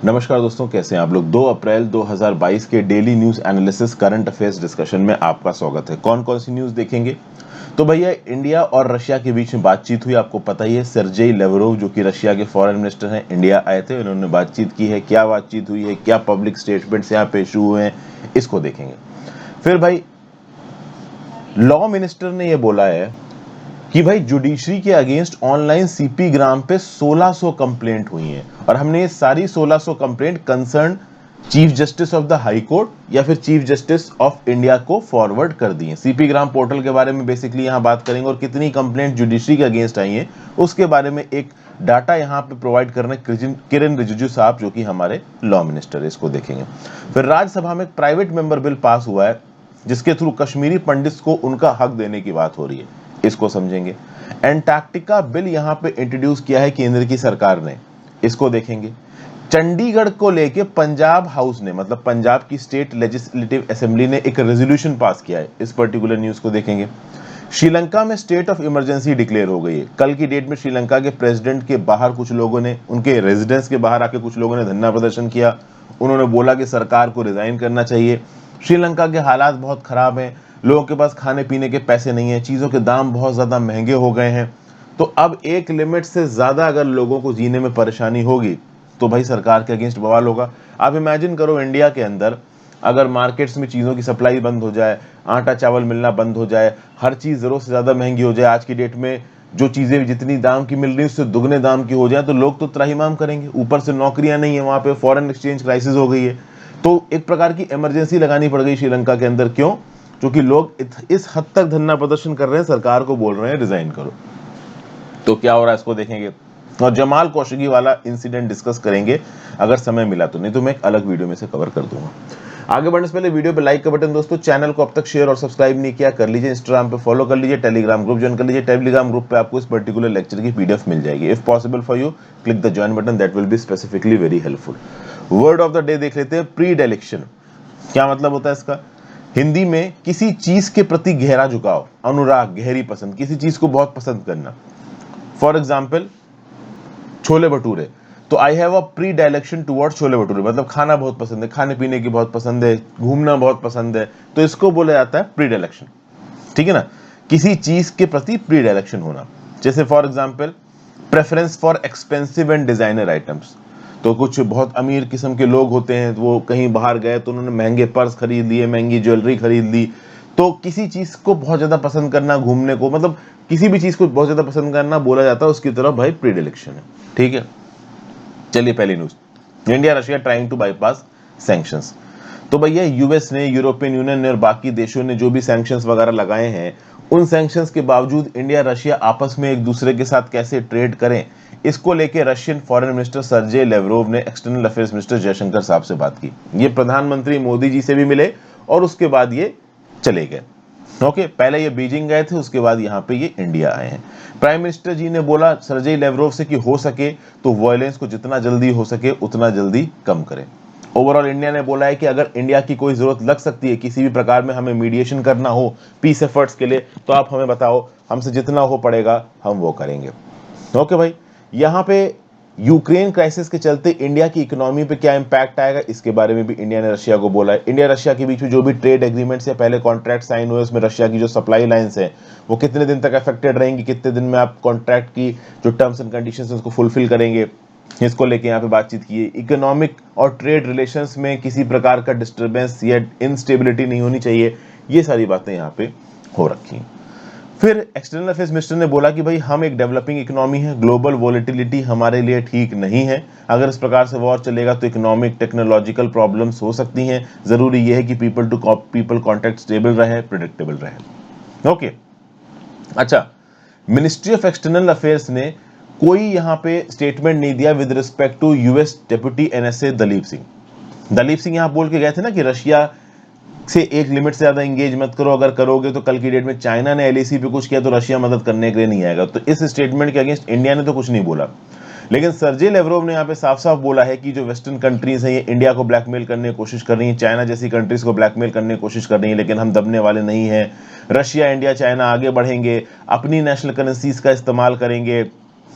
नमस्कार दोस्तों, कैसे हैं आप लोग। 2 अप्रैल 2022 के daily news analysis current affairs discussion में आपका स्वागत है। कौन कौन सी न्यूज़ देखेंगे तो भैया, इंडिया और रशिया के बीच में बातचीत हुई। आपको पता ही है, सर्जेई लेवरोव जो कि रशिया के फॉरेन मिनिस्टर हैं, इंडिया आए थे। उन्होंने बातचीत की है। क्या बातचीत हुई है, क्या पब्लिक स्टेटमेंट्स यहाँ पे इशू हुए हैं, इसको देखेंगे। फिर भाई, लॉ मिनिस्टर ने ये बोला है कि भाई जुडिशरी के अगेंस्ट ऑनलाइन सीपी ग्राम पे 1600 कंप्लेंट हुई हैं और हमने ये सारी 1600 complaint concern chief justice of the high court या फिर चीफ जस्टिस ऑफ इंडिया को फॉरवर्ड कर दी है। सीपी ग्राम पोर्टल के बारे में बेसिकली यहां बात करेंगे और कितनी कंप्लेंट जुडिशरी के अगेंस्ट आई हैं उसके बारे में एक डाटा यहां पे प्रोवाइड कर रहे हैं किरण रिजिजू साहब, जो कि हमारे लॉ मिनिस्टर है। इसको देखेंगे। फिर राज्यसभा में एक प्राइवेट मेंबर बिल पास हुआ है जिसके थ्रू कश्मीरी पंडित को उनका हक देने की बात हो रही है, इसको समझेंगे। एंटार्क्टिका बिल यहां पे इंट्रोड्यूस किया है केंद्र की सरकार ने, इसको देखेंगे। चंडीगढ़ को लेके पंजाब हाउस ने, मतलब पंजाब की स्टेट लेजिस्लेटिव असेंबली ने एक रेजोल्यूशन पास किया है, इस पर्टिकुलर न्यूज को देखेंगे। श्रीलंका में स्टेट ऑफ इमरजेंसी डिक्लेयर हो गई है। कल की डेट में श्रीलंका के प्रेसिडेंट के बाहर कुछ लोगों ने, उनके रेजिडेंस के बाहर आके कुछ लोगों ने धरना प्रदर्शन किया। उन्होंने बोला कि सरकार को रिजाइन करना चाहिए। श्रीलंका के हालात बहुत खराब हैं, लोगों के पास खाने पीने के पैसे नहीं है, चीज़ों के दाम बहुत ज़्यादा महंगे हो गए हैं। तो अब एक लिमिट से ज़्यादा अगर लोगों को जीने में परेशानी होगी तो भाई सरकार के अगेंस्ट बवाल होगा। आप इमेजिन करो, इंडिया के अंदर अगर मार्केट्स में चीज़ों की सप्लाई बंद हो जाए, आटा चावल मिलना बंद हो जाए, हर चीज़ ज़रूरत से ज़्यादा महंगी हो जाए, आज की डेट में जो चीज़ें जितनी दाम की मिल रही है उससे दुगने दाम की हो जाए, तो लोग तो त्राहिमाम करेंगे। ऊपर से नौकरियां नहीं है, वहाँ पे फॉरेन एक्सचेंज क्राइसिस हो गई है। तो एक प्रकार की इमरजेंसी लगानी पड़ गई श्रीलंका के अंदर। क्यों? क्योंकि लोग इस हद तक धरना प्रदर्शन कर रहे हैं, सरकार को बोल रहे हैं रिजाइन करो। तो क्या हो रहा है इसको देखेंगे और जमाल खशोगी वाला इंसिडेंट डिस्कस करेंगे अगर समय मिला तो, नहीं तो मैं एक अलग वीडियो में से कवर कर दूंगा। आगे बढ़ने से पहले वीडियो पे लाइक का बटन, दोस्तों चैनल को अब तक शेयर और सब्सक्राइब नहीं किया कर लीजिए, इंस्टाग्राम पे फॉलो कर लीजिए, टेलीग्राम ग्रुप ज्वाइन कर लीजिए। टेलीग्राम ग्रुप पे आपको इस पर्टिकुलर लेक्चर की पीडीएफ मिल जाएगी। If possible for you, click the join button, that will be specifically very helpful. Word of the day देख लेते हैं, प्री डायलेक्शन। क्या मतलब होता है इसका? हिंदी में किसी चीज के प्रति गहरा झुकाव, अनुराग, गहरी पसंद, किसी चीज को बहुत पसंद करना। फॉर एग्जाम्पल, छोले भटूरे, तो I have a predilection towards chole bhature, मतलब खाना बहुत पसंद है, खाने पीने की बहुत पसंद है, घूमना बहुत पसंद है, तो इसको बोला जाता है प्री डायलेक्शन। ठीक है ना, किसी चीज के प्रति प्री डायलेक्शन होना। जैसे for example, preference for expensive and designer items, तो कुछ बहुत अमीर किस्म के लोग होते हैं, वो कहीं बाहर गए तो उन्होंने महंगे पर्स खरीद लिए, महंगी ज्वेलरी खरीद ली। तो किसी चीज को बहुत ज्यादा पसंद करना, घूमने को, मतलब किसी भी चीज को बहुत ज्यादा पसंद करना बोला जाता है उसकी तरफ भाई प्रीडिलेक्शन है। ठीक है, चलिए पहली news, India Russia trying to bypass sanctions. तो भैया, यूएस ने, यूरोपियन यूनियन ने और बाकी देशों ने जो भी सैंक्शंस वगैरह लगाए हैं, उन सैंक्शंस के बावजूद इंडिया रशिया आपस में एक दूसरे के साथ कैसे ट्रेड करें, इसको लेके Russian foreign minister Sergei Lavrov ने external affairs minister Jaishankar sahab से बात की। ये प्रधानमंत्री मोदी जी से भी मिले और उसके बाद ये चले गए। ओके, पहले ये बीजिंग गए थे, उसके बाद यहाँ पे ये इंडिया आए हैं। प्राइम मिनिस्टर जी ने बोला सर्जेई लेवरोव से कि हो सके तो वायलेंस को जितना जल्दी हो सके उतना जल्दी कम करें। ओवरऑल इंडिया ने बोला है कि अगर इंडिया की कोई जरूरत लग सकती है किसी भी प्रकार में, हमें मीडिएशन करना हो पीस एफर्ट्स के लिए, तो आप हमें बताओ, हमसे जितना हो पड़ेगा हम वो करेंगे। ओके भाई, यहाँ पे यूक्रेन क्राइसिस के चलते इंडिया की इकोनॉमी पे क्या इंपैक्ट आएगा, इसके बारे में भी इंडिया ने रशिया को बोला है। इंडिया रशिया के बीच में जो भी ट्रेड एग्रीमेंट्स या पहले कॉन्ट्रैक्ट साइन हुए, उसमें रशिया की जो सप्लाई लाइंस है वो कितने दिन तक अफेक्टेड रहेंगी, कितने दिन में आप कॉन्ट्रैक्ट की जो टर्म्स एंड कंडीशंस है उसको फुलफिल करेंगे, इसको लेके यहाँ पे बातचीत की है। इकोनॉमिक और ट्रेड रिलेशंस में किसी प्रकार का डिस्टर्बेंस या इनस्टेबिलिटी नहीं होनी चाहिए, ये सारी बातें यहाँ पे हो रखी हैं। फिर एक्सटर्नल अफेयर्स मिनिस्टर ने बोला कि भाई हम एक डेवलपिंग इकोनॉमी है, ग्लोबल वॉलेटिलिटी हमारे लिए ठीक नहीं है, अगर इस प्रकार से वॉर चलेगा तो इकोनॉमिक टेक्नोलॉजिकल प्रॉब्लम्स हो सकती हैं, जरूरी यह है कि people to people contact stable रहे, प्रिडिक्टेबल रहे। ओके, अच्छा, मिनिस्ट्री ऑफ एक्सटर्नल अफेयर्स ने कोई यहाँ पे स्टेटमेंट नहीं दिया with respect to US deputy NSA Daleep Singh. Daleep Singh यहाँ बोल के गए थे ना कि रशिया से एक लिमिट से ज्यादा एंगेज मत करो, अगर करोगे तो कल की डेट में चाइना ने एलएसी पे कुछ किया तो रशिया मदद करने के लिए नहीं आएगा। तो इस स्टेटमेंट के अगेंस्ट इंडिया ने तो कुछ नहीं बोला, लेकिन सर्जेई लेवरोव ने यहाँ पे साफ साफ बोला है कि जो वेस्टर्न कंट्रीज हैं ये इंडिया को ब्लैकमेल करने की कोशिश कर रही हैं, चाइना जैसी कंट्रीज को ब्लैकमेल करने की कोशिश कर रही हैं, लेकिन हम दबने वाले नहीं हैं। रशिया, इंडिया, चाइना आगे बढ़ेंगे, अपनी नेशनल करेंसीज का इस्तेमाल करेंगे,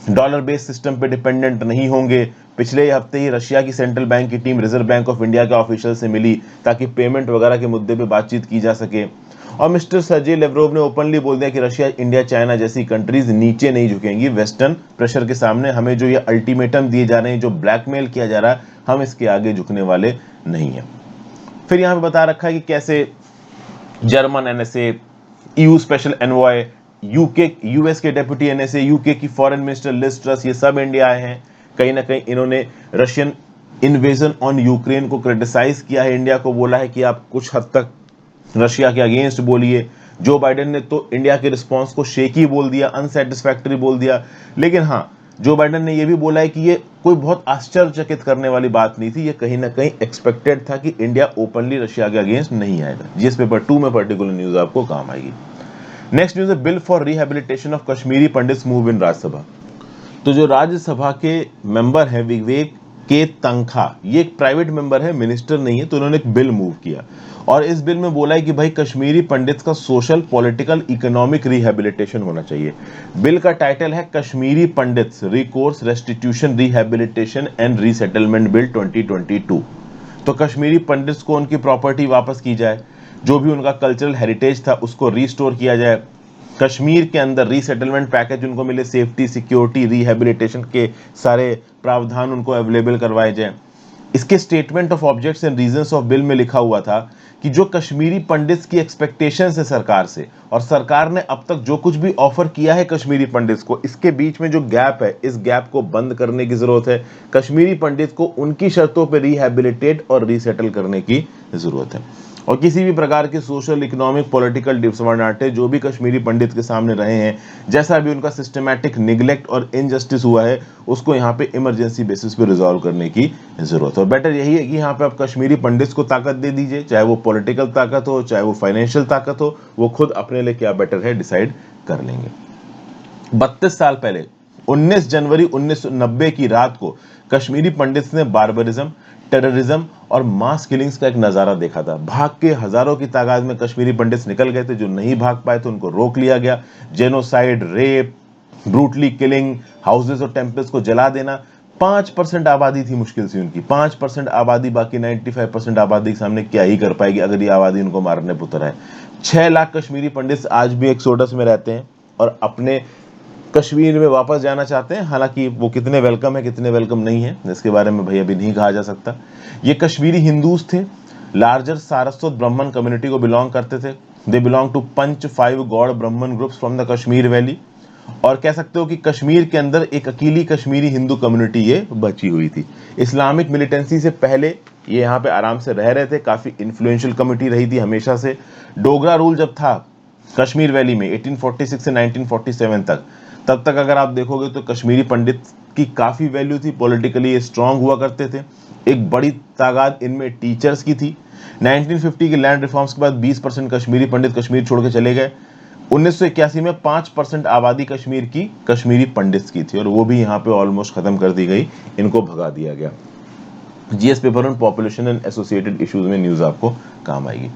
डॉलर बेस्ड सिस्टम पे डिपेंडेंट नहीं होंगे, पिछले हफ्ते ही रशिया की सेंट्रल बैंक की team reserve bank of India के ऑफिशियल से मिली ताकि पेमेंट वगैरह के मुद्दे पे बातचीत की जा सके। और मिस्टर सर्जेई लेवरोव ने ओपनली बोल दिया कि रशिया, इंडिया, चाइना जैसी कंट्रीज नीचे नहीं झुकेंगी वेस्टर्न प्रेशर के सामने। हमें जो ये अल्टीमेटम दिए जा रहे हैं, जो ब्लैकमेल किया जा रहा है, हम इसके आगे झुकने वाले नहीं है। फिर यहां पे बता रखा है कि कैसे German NSA, EU special envoy, UK, US के डेप्यूटी एनएसए, यूके की फॉरेन मिनिस्टर लिज ट्रस, ये सब इंडिया आए हैं। कहीं ना कहीं इन्होंने रशियन इन्वेजन ऑन यूक्रेन को क्रिटिसाइज किया है, इंडिया को बोला है कि आप कुछ हद तक रशिया के अगेंस्ट बोलिए। जो बाइडेन ने तो इंडिया के रिस्पांस को शेकी बोल दिया, अनसेटिस्फैक्टरी बोल दिया। लेकिन हाँ, जो बाइडेन ने यह भी बोला है कि ये कोई बहुत आश्चर्यचकित करने वाली बात नहीं थी, ये कहीं ना कहीं एक्सपेक्टेड था कि इंडिया ओपनली रशिया के अगेंस्ट नहीं आएगा। जीएस पेपर 2 में पर्टिकुलर न्यूज आपको काम आएगी। नेक्स्ट न्यूज है bill for rehabilitation of Kashmiri pandits move in Rajya Sabha. तो जो राज्यसभा के मेंबर हैं विवेक के तंखा, ये एक प्राइवेट मेंबर है, मिनिस्टर नहीं है, तो उन्होंने एक बिल मूव किया और इस बिल में बोला है कि भाई कश्मीरी पंडित्स का सोशल, पॉलिटिकल, इकोनॉमिक रिहेबिलिटेशन होना चाहिए। बिल का टाइटल है Kashmiri pandits recourse restitution rehabilitation and resettlement bill 2022। तो कश्मीरी पंडित्स को उनकी प्रॉपर्टी वापस की जाए, जो भी उनका कल्चरल हेरिटेज था उसको रिस्टोर किया जाए, कश्मीर के अंदर रीसेटलमेंट पैकेज उनको मिले, सेफ्टी, सिक्योरिटी, रिहेबिलिटेशन के सारे प्रावधान उनको अवेलेबल करवाए जाए। इसके statement of objects and reasons of bill में लिखा हुआ था कि जो कश्मीरी पंडित्स की एक्सपेक्टेशंस है सरकार से, और सरकार ने अब तक जो कुछ भी ऑफर किया है कश्मीरी पंडित्स को, इसके बीच में जो गैप है, इस गैप को बंद करने की जरूरत है। कश्मीरी पंडित को उनकी शर्तों पर रिहेबिलिटेट और रीसेटल करने की जरूरत है। और किसी भी प्रकार के सोशल, इकोनॉमिक, पॉलिटिकल डिसएडवांटेज जो भी कश्मीरी पंडित के सामने रहे हैं, जैसा भी उनका सिस्टमैटिक निगलेक्ट और इनजस्टिस हुआ है, उसको यहाँ पे इमरजेंसी बेसिस पे रिजॉल्व करने की जरूरत है। और बेटर यही है कि यहाँ पे आप कश्मीरी पंडित को ताकत दे दीजिए, चाहे वो पॉलिटिकल ताकत हो, चाहे वो फाइनेंशियल ताकत हो, वो खुद अपने लिए क्या बेटर है डिसाइड कर लेंगे। 32 साल पहले 19 जनवरी 1990 की रात को कश्मीरी पंडित्स ने बार्बरिज्म, टेररिज्म और मास किलिंग्स का एक नजारा देखा था। भाग के हजारों की तादाद में कश्मीरी पंडित्स निकल गए थे, जो नहीं भाग पाए थे उनको रोक लिया गया। Genocide, rape, brutally killing, houses और टेम्पल्स को जला देना। 5% आबादी थी मुश्किल से उनकी, 5% आबादी, बाकी 95% आबादी के सामने क्या ही कर पाएगी अगर ये आबादी उनको मारने पर उतर आए। 6 लाख कश्मीरी पंडित्स आज भी एक्सोडस में रहते हैं और अपने कश्मीर में वापस जाना चाहते हैं। हालांकि वो कितने वेलकम है, कितने वेलकम नहीं है, इसके बारे में भाई अभी नहीं कहा जा सकता। ये कश्मीरी हिंदूज थे, लार्जर सारस्वत ब्राह्मण कम्युनिटी को बिलोंग करते थे। They belong to Panch 5 Gaud Brahmin groups from the Kashmir valley. और कह सकते हो कि कश्मीर के अंदर एक अकेली कश्मीरी हिंदू कम्युनिटी ये बची हुई थी। इस्लामिक मिलिटेंसी से पहले ये यहाँ पे आराम से रह रहे थे, काफी इन्फ्लुएंशियल कम्युनिटी रही थी हमेशा से। डोगरा रूल जब था कश्मीर वैली में 1846 से 1947 तक, तब तक अगर आप देखोगे तो कश्मीरी पंडित की काफी वैल्यू थी, पॉलिटिकली स्ट्रांग हुआ करते थे। एक बड़ी तादाद इनमें टीचर्स की थी। 1950 के लैंड रिफॉर्म्स के बाद 20% कश्मीरी पंडित कश्मीर छोड़ के चले गए। 1981 में 5% आबादी कश्मीर की कश्मीरी पंडित्स की थी और वो भी यहाँ पे ऑलमोस्ट खत्म कर दी गई, इनको भगा दिया गया। GS paper on population and associated issues में न्यूज आपको काम आएगी।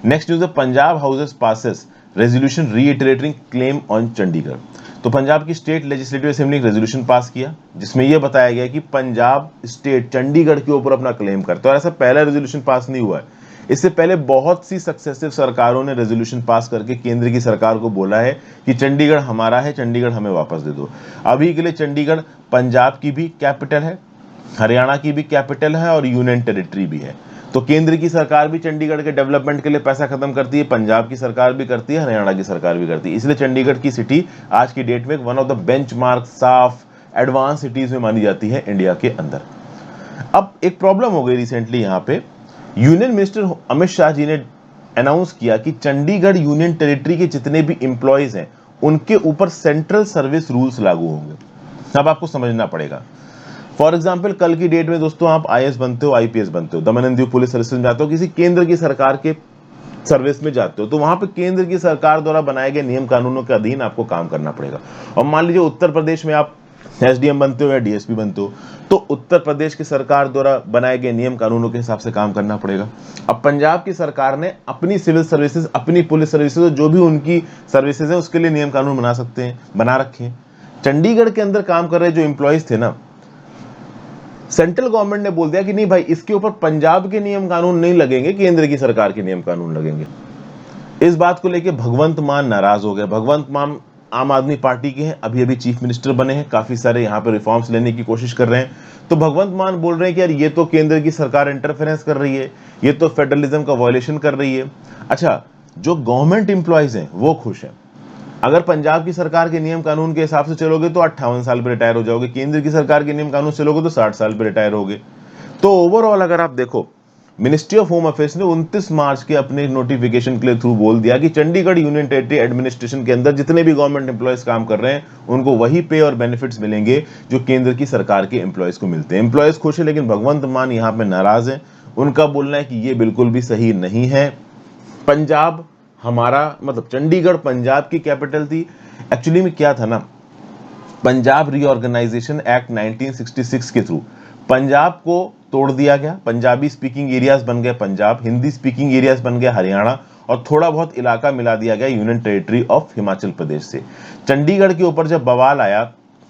नेक्स्ट न्यूज है Punjab houses passes resolution reiterating claim on Chandigarh. तो पंजाब की स्टेट लेजिस्लेटिव असेंबली ने रेजोल्यूशन पास किया जिसमें यह बताया गया कि पंजाब स्टेट चंडीगढ़ के ऊपर अपना क्लेम करता है। और ऐसा पहला रेजोल्यूशन पास नहीं हुआ है, इससे पहले बहुत सी सक्सेसिव सरकारों ने रेजोल्यूशन पास करके केंद्र की सरकार को बोला है कि चंडीगढ़ हमारा है, चंडीगढ़ हमें वापस दे दो। अभी के लिए चंडीगढ़ पंजाब की भी कैपिटल है, हरियाणा की भी कैपिटल है और यूनियन टेरिटरी भी है। तो केंद्र की सरकार भी चंडीगढ़ के डेवलपमेंट के लिए पैसा खत्म करती है, पंजाब की सरकार भी करती है, हरियाणा की सरकार भी करती है। इसलिए चंडीगढ़ की सिटी आज की डेट में वन ऑफ द बेंचमार्क, साफ, एडवांस सिटीज में मानी जाती है इंडिया के अंदर। अब एक प्रॉब्लम हो गई रिसेंटली, यहाँ पे यूनियन मिनिस्टर अमित शाह जी ने अनाउंस किया कि चंडीगढ़ यूनियन टेरिटरी के जितने भी एम्प्लॉयज हैं उनके ऊपर सेंट्रल सर्विस रूल्स लागू होंगे। अब आपको समझना पड़ेगा। फॉर एग्जाम्पल कल की डेट में दोस्तों आप आईएएस बनते हो, आईपीएस बनते हो, दमन एंड दीव पुलिस सर्विस में जाते हो, किसी केंद्र की सरकार के सर्विस में जाते हो, तो वहां पे केंद्र की सरकार द्वारा बनाए गए नियम कानूनों के अधीन आपको काम करना पड़ेगा। और मान लीजिए उत्तर प्रदेश में आप एसडीएम बनते हो या डीएसपी बनते हो, तो उत्तर प्रदेश की सरकार द्वारा बनाए गए नियम कानूनों के हिसाब से काम करना पड़ेगा। अब पंजाब की सरकार ने अपनी सिविल सर्विसेज, अपनी पुलिस सर्विसेज, जो भी उनकी सर्विसेज है उसके लिए नियम कानून बना सकते हैं, बना रखे हैं। चंडीगढ़ के अंदर काम कर रहे जो एम्प्लॉयज थे ना, सेंट्रल गवर्नमेंट ने बोल दिया कि नहीं भाई, इसके ऊपर पंजाब के नियम कानून नहीं लगेंगे, केंद्र की सरकार के नियम कानून लगेंगे। इस बात को लेकर भगवंत मान नाराज हो गए। भगवंत मान आम आदमी पार्टी के हैं, अभी अभी चीफ मिनिस्टर बने हैं, काफी सारे यहाँ पे रिफॉर्म्स लेने की कोशिश कर रहे हैं। तो भगवंत मान बोल रहे हैं कि यार ये तो केंद्र की सरकार इंटरफेरेंस कर रही है, ये तो फेडरलिज्म का वायलेशन कर रही है। अच्छा, जो गवर्नमेंट इंप्लॉयज हैं वो खुश हैं। अगर पंजाब की सरकार के नियम कानून के हिसाब से चलोगे तो 58 साल पे रिटायर हो जाओगे, केंद्र की सरकार के नियम कानून से चलोगे तो 60 साल पे रिटायर होगे। तो ओवरऑल अगर आप देखो, मिनिस्ट्री ऑफ होम अफेयर्स ने 29 मार्च के अपने नोटिफिकेशन के थ्रू बोल दिया कि चंडीगढ़ यूनियन टेरिटरी एडमिनिस्ट्रेशन के अंदर जितने भी गवर्नमेंट एम्प्लॉयज काम कर रहे हैं उनको वही पे और बेनिफिट्स मिलेंगे जो केंद्र की सरकार के एम्प्लॉयज को मिलते हैं। एम्प्लॉयज खुश है, लेकिन भगवंत मान यहाँ पे नाराज है। उनका बोलना है कि ये बिल्कुल भी सही नहीं है। पंजाब हमारा, मतलब चंडीगढ़ पंजाब की कैपिटल थी। एक्चुअली में क्या था ना, पंजाब रीऑर्गेनाइजेशन एक्ट 1966 के थ्रू पंजाब को तोड़ दिया गया। पंजाबी स्पीकिंग एरियाज बन गए पंजाब, हिंदी स्पीकिंग एरियाज बन गए हरियाणा, और थोड़ा बहुत इलाका मिला दिया गया union territory of Himachal Pradesh से। चंडीगढ़ के ऊपर जब बवाल आया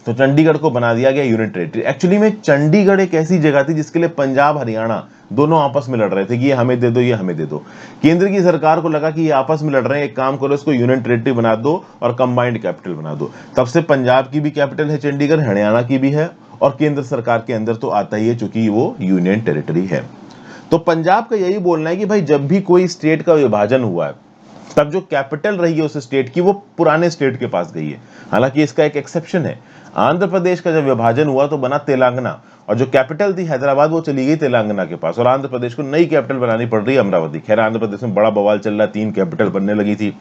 तो चंडीगढ़ को बना दिया गया यूनियन टेरिटरी। एक्चुअली में चंडीगढ़ एक ऐसी जगह थी जिसके लिए पंजाब हरियाणा दोनों आपस में लड़ रहे थे कि ये हमें दे दो, ये हमें दे दो। केंद्र की सरकार को लगा कि ये आपस में लड़ रहे हैं, एक काम करो इसको यूनियन टेरिटरी बना दो और कंबाइंड कैपिटल बना दो। तब से पंजाब की भी कैपिटल है चंडीगढ़, हरियाणा की भी है, और केंद्र सरकार के अंदर तो आता ही है चूंकि वो यूनियन टेरिटरी है। तो पंजाब का यही बोलना है कि भाई जब भी कोई स्टेट का विभाजन हुआ है तब जो कैपिटल रही है उस स्टेट की वो पुराने स्टेट के पास गई है। हालांकि इसका एक एक्सेप्शन है, आंध्र प्रदेश का जब विभाजन हुआ तो बना तेलंगाना, और जो कैपिटल थी हैदराबाद वो चली गई तेलंगाना के पास, और आंध्र प्रदेश को नई कैपिटल बनानी पड़ रही है अमरावती। खैर आंध्र प्रदेश में बड़ा बवाल चल रहा है, 3 कैपिटल बनने लगी थी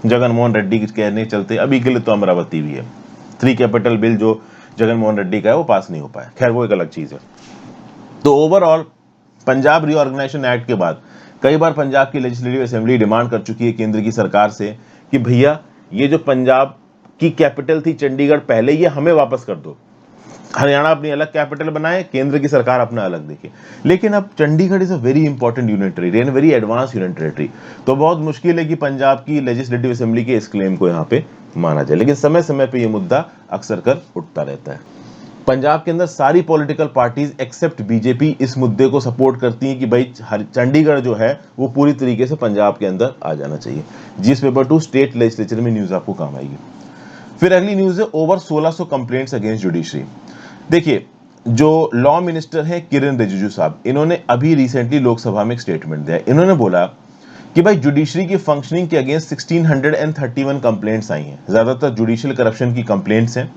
जगनमोहन रेड्डी के कहने चलते, अभी के लिए तो अमरावती भी है। 3 कैपिटल बिल जो जगनमोहन रेड्डी का है वो पास नहीं हो पाया, खैर वो एक अलग चीज है। तो ओवरऑल पंजाब रीऑर्गेनाइजेशन एक्ट के बाद कई बार पंजाब की लेजिस्लेटिव असेंबली डिमांड कर चुकी है केंद्र की सरकार से कि भैया ये जो पंजाब की कैपिटल थी चंडीगढ़ पहले, ये हमें वापस कर दो। हरियाणा अपनी अलग कैपिटल बनाए, केंद्र की सरकार अपना अलग देखे। लेकिन अब Chandigarh is a very important union territory and very advance union territory, तो बहुत मुश्किल है कि पंजाब की लेजिस्लेटिव असेंबली के इस क्लेम को यहाँ पे माना जाए। लेकिन समय समय पे ये मुद्दा अक्सर कर उठता रहता है। पंजाब के अंदर सारी पॉलिटिकल पार्टीज एक्सेप्ट बीजेपी इस मुद्दे को सपोर्ट करती हैं कि भाई चंडीगढ़ जो है वो पूरी तरीके से पंजाब के अंदर आ जाना चाहिए। जीएस पेपर 2 स्टेट लेजिस्लेचर में न्यूज आपको काम आएगी। फिर अगली न्यूज है ओवर 1600 कंप्लेंट्स अगेंस्ट जुडिशरी। देखिए, जो लॉ मिनिस्टर हैं किरण रिजिजू साहब, इन्होंने अभी रिसेंटली लोकसभा में एक स्टेटमेंट दिया। इन्होंने बोला कि भाई जुडिशरी की फंक्शनिंग के अगेंस्ट 1631 कंप्लेंट्स आई हैं, ज्यादातर जुडिशियल करप्शन की कंप्लेंट्स हैं।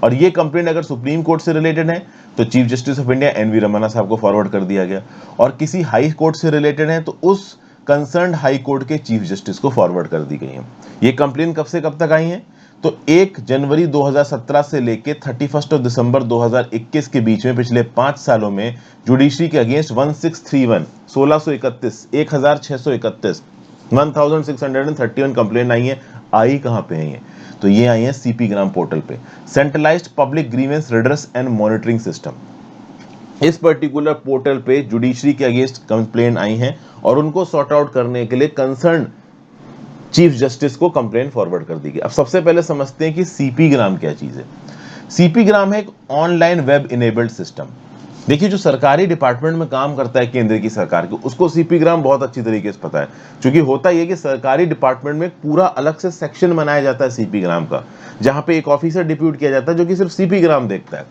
और ये कंप्लेंट अगर सुप्रीम कोर्ट से रिलेटेड है तो chief justice of India NV Ramana sahab को फॉरवर्ड कर दिया गया, और किसी हाई कोर्ट से रिलेटेड है तो उस कंसर्न्ड हाई कोर्ट के चीफ जस्टिस को फॉरवर्ड कर दी गई है। ये कंप्लेंट कब से कब तक आई है, तो 1 जनवरी 2017 से लेके 31 दिसंबर 2021 के बीच में पिछले 5 सालों में जुडिशरी के अगेंस्ट 1631 1631 कंप्लेंट आई है। आई कहां पे है ये, तो ये आई है सीपी ग्राम पोर्टल पे, centralised public grievance redress and monitoring system. इस पर्टिकुलर पोर्टल पे जुडिशरी के अगेंस्ट कंप्लेंट आई हैं और उनको सॉर्ट आउट करने के लिए कंसर्न चीफ जस्टिस को कंप्लेंट फॉरवर्ड कर दी गई। अब सबसे पहले समझते हैं कि सीपी ग्राम क्या चीज है। सीपी ग्राम है एक ऑनलाइन वेब इनेबल्ड सिस्टम। देखिए, जो सरकारी डिपार्टमेंट में काम करता है केंद्र की सरकार के, उसको सीपी ग्राम बहुत अच्छी तरीके से पता है, क्योंकि होता यह कि सरकारी डिपार्टमेंट में पूरा अलग से सेक्शन बनाया जाता है सीपी ग्राम का, जहां पे एक ऑफिसर डिप्यूट किया जाता है जो कि सिर्फ सीपी ग्राम देखता है।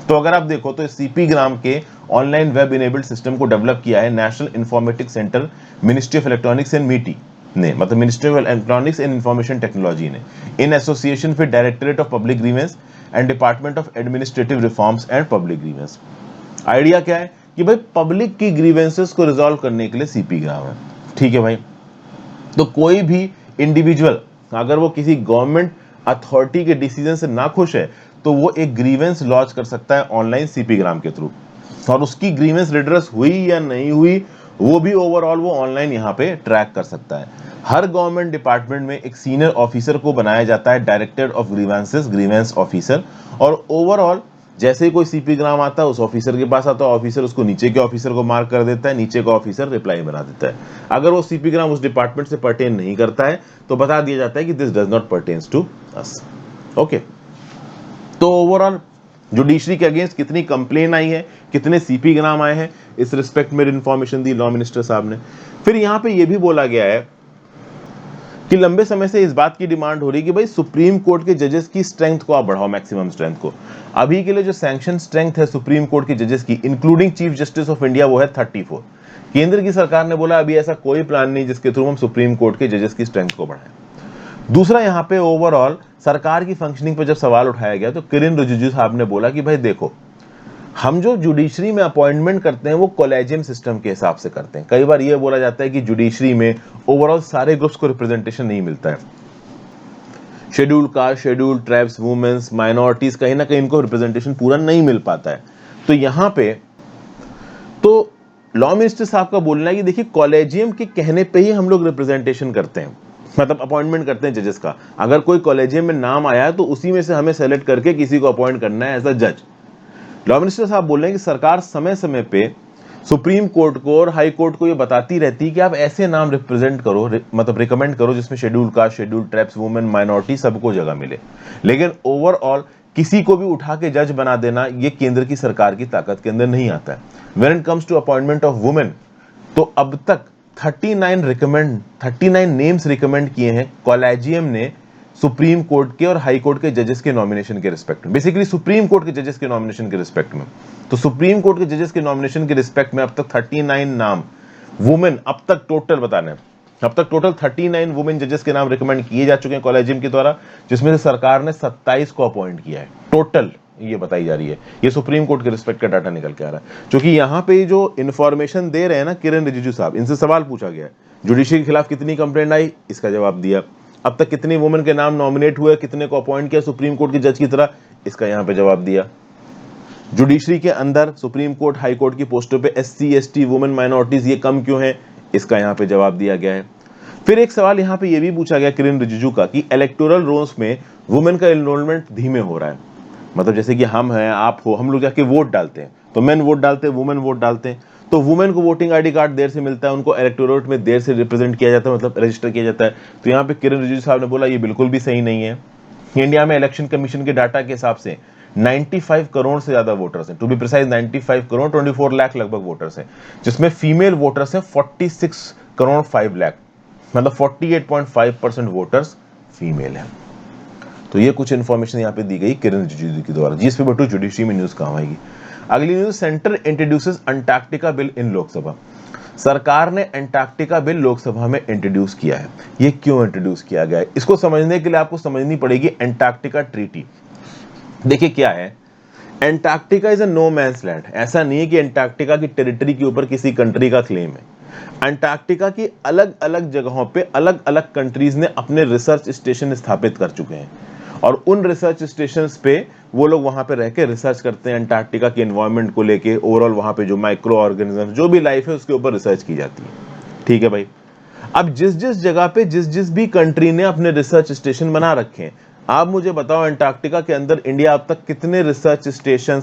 तो अगर आप देखो तो सीपी ग्राम के ऑनलाइन वेब इनेबल्ड सिस्टम को डेवलप किया है national informatics centre, ministry of electronics and MeitY ने, मतलब ministry of electronics and information technology ने, in association with directorate of public grievances and department of administrative reforms and public grievances. Idea क्या है कि भाई public की grievances को resolve करने के लिए सीपी ग्राम है। ठीक है भाई, तो कोई भी इंडिविजुअल अगर वो किसी गवर्नमेंट अथॉरिटी के डिसीजन से ना खुश है तो वो एक ग्रीवेंस लॉन्च कर सकता है ऑनलाइन सीपी ग्राम के थ्रू, और उसकी ग्रीवेंस रिड्रेस हुई या नहीं हुई वो भी ओवरऑल वो ऑनलाइन यहाँ पे ट्रैक कर सकता है। हर गवर्नमेंट डिपार्टमेंट में एक सीनियर ऑफिसर को बनाया जाता है director of grievances, grievance officer, और ओवरऑल जैसे ही कोई सीपी ग्राम आता है उस ऑफिसर के पास आता है, ऑफिसर उसको नीचे के ऑफिसर को मार्क कर देता है, नीचे का ऑफिसर रिप्लाई बना देता है। अगर वो सीपी ग्राम उस डिपार्टमेंट से पर्टेन नहीं करता है तो बता दिया जाता है कि this does not pertains to us. Okay, तो ओवरऑल जुडिशरी के अगेंस्ट कितनी कंप्लेन आई है, कितने सीपी के नाम आए हैं, इस रिस्पेक्ट में इन्फॉर्मेशन दी लॉ मिनिस्टर साहब ने। फिर यहां पे ये भी बोला गया है कि लंबे समय से इस बात की डिमांड हो रही है कि भाई सुप्रीम कोर्ट के जजेस की स्ट्रेंथ को आप बढ़ाओ, मैक्सिमम स्ट्रेंथ को। अभी के लिए जो सैंक्शन स्ट्रेंथ है सुप्रीम कोर्ट के जजेस की, including chief justice of India, वो है 34। केंद्र की सरकार ने बोला अभी ऐसा कोई प्लान नहीं जिसके थ्रू हम सुप्रीम कोर्ट के जजेस की स्ट्रेंथ को बढ़ाएं। दूसरा, यहाँ पे ओवरऑल सरकार की फंक्शनिंग पर जब सवाल उठाया गया तो किरेन रिजिजू साहब ने बोला कि भाई देखो, हम जो जुडिशरी में अपॉइंटमेंट करते हैं वो कॉलेजियम सिस्टम के हिसाब से करते हैं। कई बार ये बोला जाता है कि जुडिशरी में ओवरऑल सारे ग्रुप्स को रिप्रेजेंटेशन नहीं मिलता है, schedule caste, schedule tribes, womens, minorities, कहीं ना कहीं इनको रिप्रेजेंटेशन पूरा नहीं मिल पाता है। तो यहाँ पे तो लॉ मिनिस्टर साहब का बोलना है कि देखिए, कॉलेजियम के कहने पे ही हम लोग रिप्रेजेंटेशन करते हैं, मतलब अपॉइंटमेंट करते हैं जजेस का। अगर कोई कॉलेजियम में नाम आया है तो उसी में से हमें सेलेक्ट करके किसी को अपॉइंट करना है एज अ जज। लॉ मिनिस्टर साहब बोल रहे हैं कि सरकार समय समय पे सुप्रीम कोर्ट को और हाई कोर्ट को ये बताती रहती है कि आप ऐसे नाम रिप्रेजेंट करो, मतलब रिकमेंड करो जिसमें schedule caste, schedule tribes, women, minority सबको जगह मिले। लेकिन ओवरऑल किसी को भी उठा के जज बना देना ये केंद्र की सरकार की ताकत के अंदर नहीं आता है। When it comes to appointment of women, तो अब तक 39 नेम्स रिकमेंड किए हैं कॉलेजियम ने सुप्रीम कोर्ट के और हाई कोर्ट के जजेस के नॉमिनेशन के रिस्पेक्ट में, बेसिकली सुप्रीम कोर्ट के जजेस के नॉमिनेशन के रिस्पेक्ट में। तो सुप्रीम कोर्ट के जजेस के नॉमिनेशन के रिस्पेक्ट में अब तक 39 नाम वुमेन, अब तक टोटल बताने, अब तक टोटल 39 वुमेन जजेस के नाम रिकमेंड किए जा चुके हैं कॉलेजियम के द्वारा, जिसमें से सरकार ने 27 को अपॉइंट किया है टोटल, ये बताई जा रही है। ये सुप्रीम कोर्ट के रिस्पेक्ट का डाटा निकल के आ रहा है। क्योंकि यहाँ पे जो इन्फॉर्मेशन दे रहे हैं ना किरेन रिजिजू साहब, इनसे सवाल पूछा गया है जुडिशरी के खिलाफ कितनी कंप्लेंट आई, इसका जवाब दिया। अब तक कितनी वुमेन के नाम नॉमिनेट हुए, कितने को अपॉइंट किया सुप्रीम कोर्ट के जज की तरह, इसका यहाँ पे जवाब दिया। जुडिशरी के अंदर सुप्रीम कोर्ट, हाई कोर्ट की पोस्टों पे SC, ST, वुमेन, माइनॉरिटीज ये कम क्यों है, इसका यहाँ पे जवाब दिया गया है। फिर एक सवाल यहाँ पे ये भी पूछा गया किरेन रिजिजू का कि इलेक्टोरल रोल्स में वुमेन का एनरोलमेंट धीमे हो रहा है। मतलब जैसे कि हम हैं, आप हो, हम लोग जाके वोट डालते हैं तो मेन वोट डालते हैं, वुमेन वोट डालते हैं, तो वुमेन को वोटिंग ID कार्ड देर से मिलता है, उनको इलेक्टोरेट में देर से रिप्रेजेंट किया जाता है, मतलब रजिस्टर किया जाता है। तो यहाँ पे किरेन रिजिजू साहब ने बोला ये बिल्कुल भी सही नहीं है। इंडिया में इलेक्शन कमीशन के डाटा के हिसाब से 95 करोड़ से ज्यादा वोटर्स हैं, to be precise 95 crore 24 lakh लगभग वोटर्स हैं, जिसमें फीमेल वोटर्स हैं 46 करोड़ 5 लाख, मतलब 48.5% वोटर्स फीमेल हैं। तो ये कुछ इंफॉर्मेशन यहाँ पे दी गई किरेन रिजिजू के द्वारा। जिस पे बटू जुडिशरी में न्यूज काम आएगी। अगली news, centre introduces Antarctica bill in Lok Sabha. सरकार ने अंटार्कटिका बिल लोकसभा में इंट्रोड्यूस किया है। ये क्यों इंट्रोड्यूस किया गया है, इसको समझने के लिए आपको समझनी पड़ेगी अंटार्कटिका ट्रीटी। देखिए क्या है, Antarctica is a no man's land. ऐसा नहीं है कि अंटार्कटिका की टेरिटरी के ऊपर किसी कंट्री का क्लेम है। अंटार्कटिका की अलग अलग जगहों पे अलग अलग कंट्रीज ने अपने रिसर्च स्टेशन स्थापित कर चुके हैं, और उन रिसर्च स्टेशंस पे वो लोग वहां पे रह के रिसर्च करते हैं अंटार्कटिका के एनवायरनमेंट को लेके, ओवरऑल वहां पे जो माइक्रो ऑर्गेनिज्म, जो भी लाइफ है उसके ऊपर रिसर्च की जाती है। ठीक है भाई। अब जिस जिस जगह पे जिस जिस भी कंट्री ने अपने रिसर्च स्टेशन बना रखे हैं, आप मुझे बताओ अंटार्कटिका के अंदर इंडिया अब तक कितने रिसर्च स्टेशन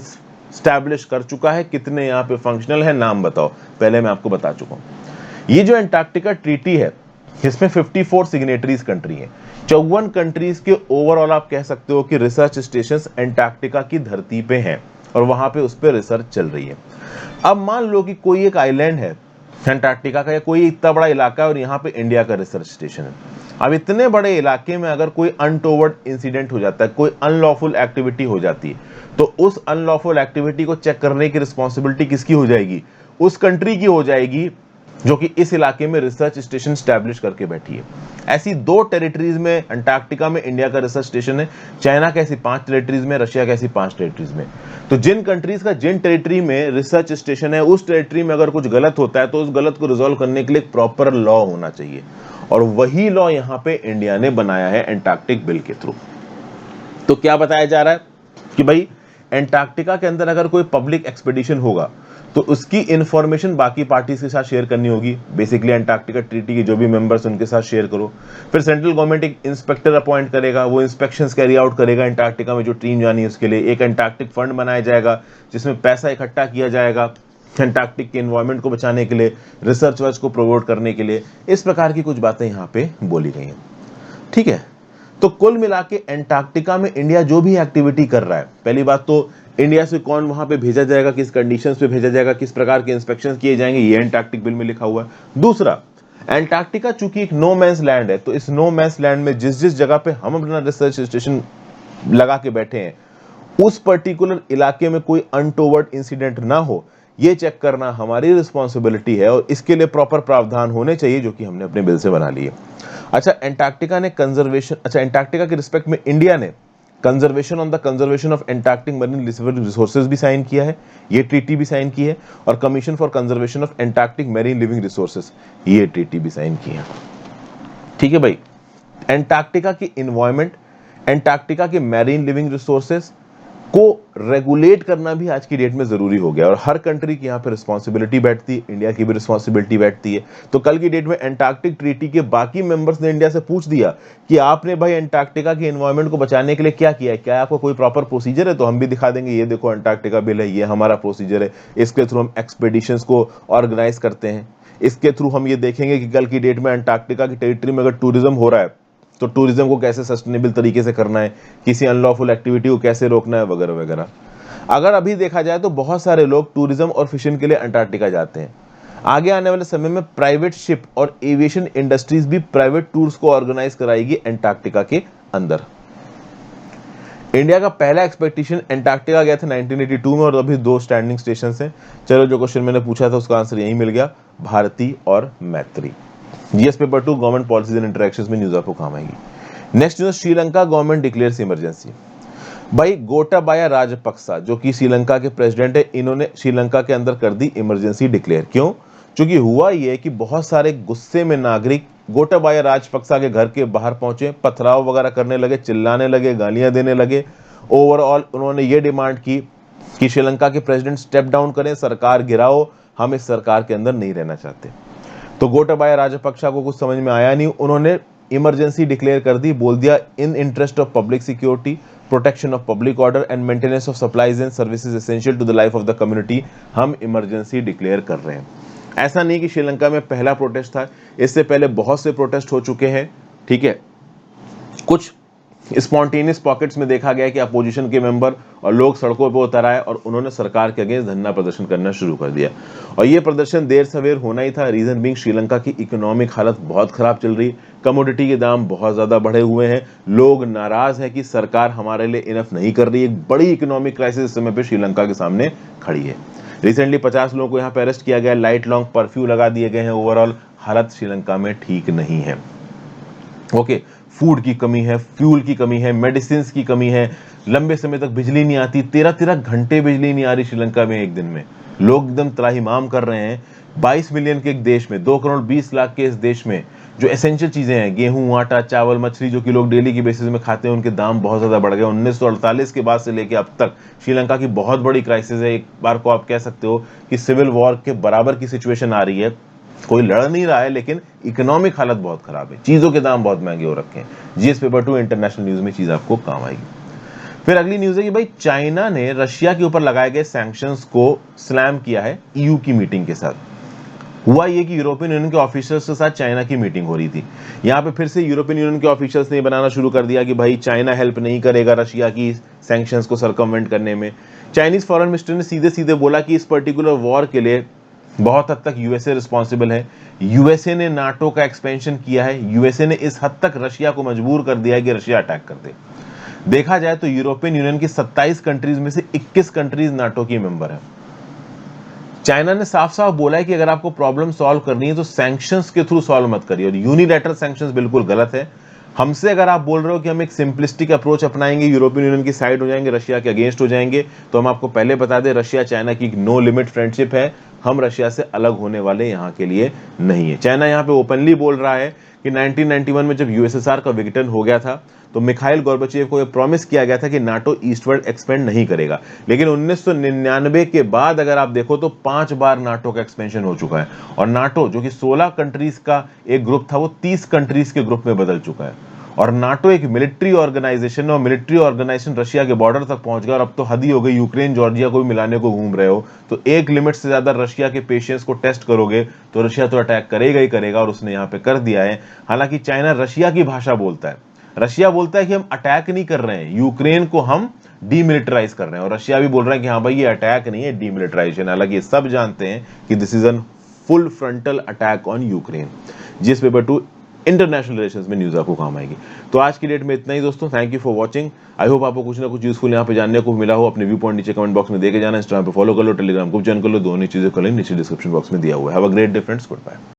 स्टैब्लिश कर चुका है, कितने यहाँ पे फंक्शनल है, नाम बताओ। पहले मैं आपको बता चुका हूं। ये जो अंटार्कटिका ट्रीटी है इसमें 54 सिग्नेटरीज कंट्री है, 54 कंट्रीज के ओवरऑल आप कह सकते हो कि रिसर्च स्टेशंस अंटार्कटिका की धरती पे हैं और वहां पे उस पर रिसर्च चल रही है। अब मान लो कि कोई एक आइलैंड है अंटार्कटिका का, या कोई इतना बड़ा इलाका है और यहाँ पे इंडिया का रिसर्च स्टेशन है। अब इतने बड़े इलाके में अगर कोई अनटोवर्ड इंसिडेंट हो जाता है, कोई अनलॉफुल एक्टिविटी हो जाती है, तो उस अनलॉफुल एक्टिविटी को चेक करने की रिस्पॉन्सिबिलिटी किसकी हो जाएगी, उस कंट्री की हो जाएगी जो कि इस इलाके में रिसर्च स्टेशन स्टैब्लिश करके बैठी है। ऐसी 2 टेरिटरीज में, अंटार्कटिका में इंडिया का रिसर्च स्टेशन है, चाइना का ऐसी 5 टेरिटरीज में, रशिया का ऐसी 5 टेरिटरीज में। तो जिन कंट्रीज का जिन टेरिटरी में रिसर्च स्टेशन है, उस टेरिटरी में अगर कुछ गलत होता है तो उस गलत को रिजॉल्व करने के लिए एक प्रॉपर लॉ होना चाहिए, और वही लॉ यहां पे इंडिया ने बनाया है अंटार्कटिक बिल के थ्रू। तो क्या बताया जा रहा है कि भाई अंटार्कटिका के अंदर अगर कोई पब्लिक एक्सपेडिशन होगा तो उसकी इंफॉर्मेशन बाकी पार्टीज के साथ शेयर करनी होगी। बेसिकली अंटार्कटिका ट्रीटी के जो भी मेंबर्स उनके साथ शेयर करो। फिर सेंट्रल गवर्नमेंट एक इंस्पेक्टर अपॉइंट करेगा, वो इंस्पेक्शंस कैरी आउट करेगा अंटार्कटिका में जो टीम जानी है उसके लिए। एक अंटार्कटिक फंड बनाया जाएगा जिसमें पैसा इकट्ठा किया जाएगा अंटार्कटिक के एनवायरमेंट को बचाने के लिए, रिसर्च वर्क को प्रमोट करने के लिए। इस प्रकार की कुछ बातें यहाँ पे बोली गई हैं। ठीक है, तो कुल मिला के अंटार्कटिका में इंडिया जो भी एक्टिविटी कर रहा है, पहली बात तो इंडिया से कौन वहां पे भेजा जाएगा, किस कंडीशंस पे भेजा जाएगा, किस प्रकार के इंस्पेक्शन किए जाएंगे, ये एंटार्क्टिक बिल में लिखा हुआ है। दूसरा, एंटार्क्टिका चूंकि एक नो मैंस लैंड है, तो इस नो मैंस लैंड में जिस जिस जगह पे हम अपना रिसर्च स्टेशन लगा के बैठे हैं, उस पर्टिकुलर इलाके में कोई अनटोवर्ड इंसिडेंट ना हो, ये चेक करना हमारी रिस्पॉन्सिबिलिटी है, और इसके लिए प्रॉपर प्रावधान होने चाहिए जो कि हमने अपने बिल से बना लिए। अच्छा, एंटार्क्टिका के रिस्पेक्ट में इंडिया ने conservation on the conservation of Antarctic marine resources भी साइन किया है, ये ट्रीटी भी साइन की है, और commission for conservation of Antarctic marine living resources, ये ट्रीटी भी साइन की है। ठीक है भाई, एंटार्क्टिका की एनवायरमेंट, एंटार्क्टिका के मैरीन लिविंग रिसोर्सेज को रेगुलेट करना भी आज की डेट में जरूरी हो गया, और हर कंट्री की यहाँ पे रिस्पॉन्सिबिलिटी बैठती है, इंडिया की भी रिस्पॉन्सिबिलिटी बैठती है। तो कल की डेट में एंटार्क्टिक ट्रीटी के बाकी मेंबर्स ने इंडिया से पूछ दिया कि आपने भाई एंटार्क्टिका के एनवायरमेंट को बचाने के लिए क्या किया है, क्या आपको कोई प्रॉपर प्रोसीजर है? तो हम भी दिखा देंगे, ये देखो एंटार्क्टिका बिल है, ये हमारा प्रोसीजर है, इसके थ्रू हम एक्सपेडिशंस को ऑर्गेनाइज करते हैं, इसके थ्रू हम ये देखेंगे कि कल की डेट में एंटार्क्टिका की टेरिटरी में अगर टूरिज्म हो रहा है तो टूरिज्म को कैसे सस्टेनेबल तरीके से करना है, किसी अनलॉफुल एक्टिविटी को कैसे रोकना है, वगैरह वगैरह। अगर अभी देखा जाए तो बहुत सारे लोग टूरिज्म और फिशिंग के लिए अंटार्कटिका जाते हैं। आगे आने वाले समय में प्राइवेट शिप और एविएशन इंडस्ट्रीज भी प्राइवेट टूर्स को ऑर्गेनाइज कराएगी अंटार्कटिका के अंदर। इंडिया का पहला एक्सपेडिशन अंटार्कटिका गया था 1982 में, और अभी 2 स्टैंडिंग स्टेशन हैं। चलो, जो क्वेश्चन मैंने पूछा था उसका आंसर यही मिल गया, भारती और मैत्री। GS paper 2 government policies and interactions में न्यूज आपको काम आएगी। Next news, Sri Lanka government declares emergency. भाई गोटाबाया राजपक्सा जो कि श्रीलंका के प्रेसिडेंट है, इन्होंने श्रीलंका के अंदर कर दी इमरजेंसी डिक्लेयर। क्यों? क्योंकि हुआ ये कि बहुत सारे गुस्से में नागरिक गोटाबाया राजपक्सा के घर के बाहर पहुंचे, पथराव वगैरह करने लगे, चिल्लाने लगे, गालियां देने लगे। ओवरऑल उन्होंने ये डिमांड की कि श्रीलंका के प्रेसिडेंट स्टेप डाउन करें, सरकार गिराओ, हम इस सरकार के अंदर नहीं रहना चाहते। तो गोटाबाया राजपक्सा को कुछ समझ में आया नहीं, उन्होंने इमरजेंसी डिक्लेयर कर दी, बोल दिया in interest of public security, protection of public order and maintenance of supplies and services essential to the life of the community, हम इमरजेंसी डिक्लेयर कर रहे हैं। ऐसा नहीं कि श्रीलंका में पहला प्रोटेस्ट था, इससे पहले बहुत से प्रोटेस्ट हो चुके हैं। ठीक है, कुछ स्पॉन्टेनियस पॉकेट्स में देखा गया कि अपोजिशन के मेंबर और लोग सड़कों पर उतर आए और उन्होंने सरकार के अगेंस्ट धरना प्रदर्शन करना शुरू कर दिया, और ये प्रदर्शन देर सवेर होना ही था। रीजन बीइंग श्रीलंका की इकोनॉमिक हालत बहुत खराब चल रही, कमोडिटी के दाम बहुत ज्यादा बढ़े हुए हैं, लोग नाराज हैं कि सरकार हमारे लिए इनफ नहीं कर रही। एक बड़ी इकोनॉमिक क्राइसिस इस समय पे श्रीलंका के सामने खड़ी है। रिसेंटली 50 लोगों को यहाँ पे अरेस्ट किया गया, लाइट लॉन्ग कर्फ्यू लगा दिए गए हैं। ओवरऑल हालत श्रीलंका में ठीक नहीं है। ओके, फूड की कमी है, फ्यूल की कमी है, मेडिसिन की कमी है, लंबे समय तक बिजली नहीं आती, 13 घंटे बिजली नहीं आ रही श्रीलंका में एक दिन में। लोग एकदम त्राहिमाम कर रहे हैं। 22 मिलियन के एक देश में, 2 करोड़ 20 लाख के इस देश में जो एसेंशियल चीजें हैं, गेहूं, आटा, चावल, मछली, जो कि लोग डेली की बेसिस में खाते हैं, उनके दाम बहुत ज्यादा बढ़ गए। 1948 के बाद से लेके अब तक श्रीलंका की बहुत बड़ी क्राइसिस है। एक बार को आप कह सकते हो कि सिविल वॉर के बराबर की सिचुएशन आ रही है। कोई लड़ नहीं रहा है, लेकिन इकोनॉमिक हालत बहुत खराब है, चीजों के दाम बहुत महंगे हो रखे हैं। जीएस पेपर 2 इंटरनेशनल न्यूज में चीज आपको काम आएगी। फिर अगली न्यूज है कि भाई चाइना ने रशिया के ऊपर लगाए गए सैंक्शंस को स्लैम किया है ईयू की मीटिंग के साथ। हुआ ये कि यूरोपियन यूनियन के ऑफिशियल्स के साथ चाइना की मीटिंग हो रही थी। यहाँ पे फिर से यूरोपियन यूनियन के ऑफिशियल्स ने बनाना शुरू कर दिया कि भाई चाइना हेल्प नहीं करेगा रशिया की सैंक्शंस को सर्कमवेंट करने में। चाइनीज फॉरेन मिनिस्टर ने सीधे सीधे बोला कि इस पर्टिकुलर वॉर के लिए बहुत हद तक यूएसए रिस्पॉन्सिबल है। यूएसए ने नाटो का एक्सपेंशन किया है, यूएसए ने इस हद तक रशिया को मजबूर कर दिया है कि रशिया अटैक कर दे। देखा जाए तो यूरोपियन यूनियन की 27 कंट्रीज में से 21 कंट्रीज नाटो की मेंबर है। चाइना ने साफ साफ बोला है कि अगर आपको प्रॉब्लम सॉल्व करनी है तो सैंक्शंस के थ्रू सॉल्व मत करिए, और यूनिलैटरल सैंक्शंस बिल्कुल गलत है। हमसे अगर आप बोल रहे हो कि हम एक सिंपलिस्टिक अप्रोच अपनाएंगे, यूरोपियन यूनियन की साइड हो जाएंगे, रशिया के अगेंस्ट हो जाएंगे, तो हम आपको पहले बता दें रशिया चाइना की नो लिमिट फ्रेंडशिप है, हम रशिया से अलग होने वाले यहाँ के लिए नहीं है। चाइना यहाँ पे ओपनली बोल रहा है कि 1991 में जब यूएसएसआर का विघटन हो गया था तो मिखाइल गोर्बाचेव को यह प्रॉमिस किया गया था कि नाटो ईस्टवर्ड एक्सपेंड नहीं करेगा, लेकिन 1999 के बाद अगर आप देखो तो 5 बार नाटो का एक्सपेंशन हो चुका है, और नाटो जो कि 16 कंट्रीज का एक ग्रुप था वो 30 कंट्रीज के ग्रुप में बदल चुका है। और नाटो एक मिलिट्री ऑर्गेनाइजेशन, और मिलिट्री ऑर्गेनाइजेशन रशिया के बॉर्डर तक पहुंच गया, और अब तो हद ही हो गई, यूक्रेन जॉर्जिया को भी मिलाने को घूम रहे हो, तो एक लिमिट से ज्यादा रशिया के पेशेंस को टेस्ट करोगे तो रशिया तो अटैक करेगा ही करेगा, और उसने यहाँ पे कर दिया है। हालांकि चाइना रशिया की भाषा बोलता है, रशिया बोलता है कि हम अटैक नहीं कर रहे हैं, यूक्रेन को हम डीमिलिटराइज कर रहे हैं, और रशिया भी बोल रहा है कि हाँ भाई ये अटैक नहीं है, डीमिलिटराइजेशन। हालांकि सब जानते हैं कि this is an full frontal attack on Ukraine. जिस पेपर टू इंटरनेशनल रिलेशंस में न्यूज आपको काम आएगी। तो आज की डेट में इतना ही दोस्तों, thank you for watching. I hope आपको कुछ ना कुछ यूजफुल यहाँ पे जानने को मिला हो। अपने व्यू पॉइंट नीचे कमेंट बॉक्स में देके जाना, इंस्टाग्राम पे फॉलो कर लो, टेलीग्राम ग्रुप ज्वाइन कर लो, दोनों चीजें कर लो नीचे डिस्क्रिप्शन बॉक्स में दिया हुआ है। Have a great day friends, good bye.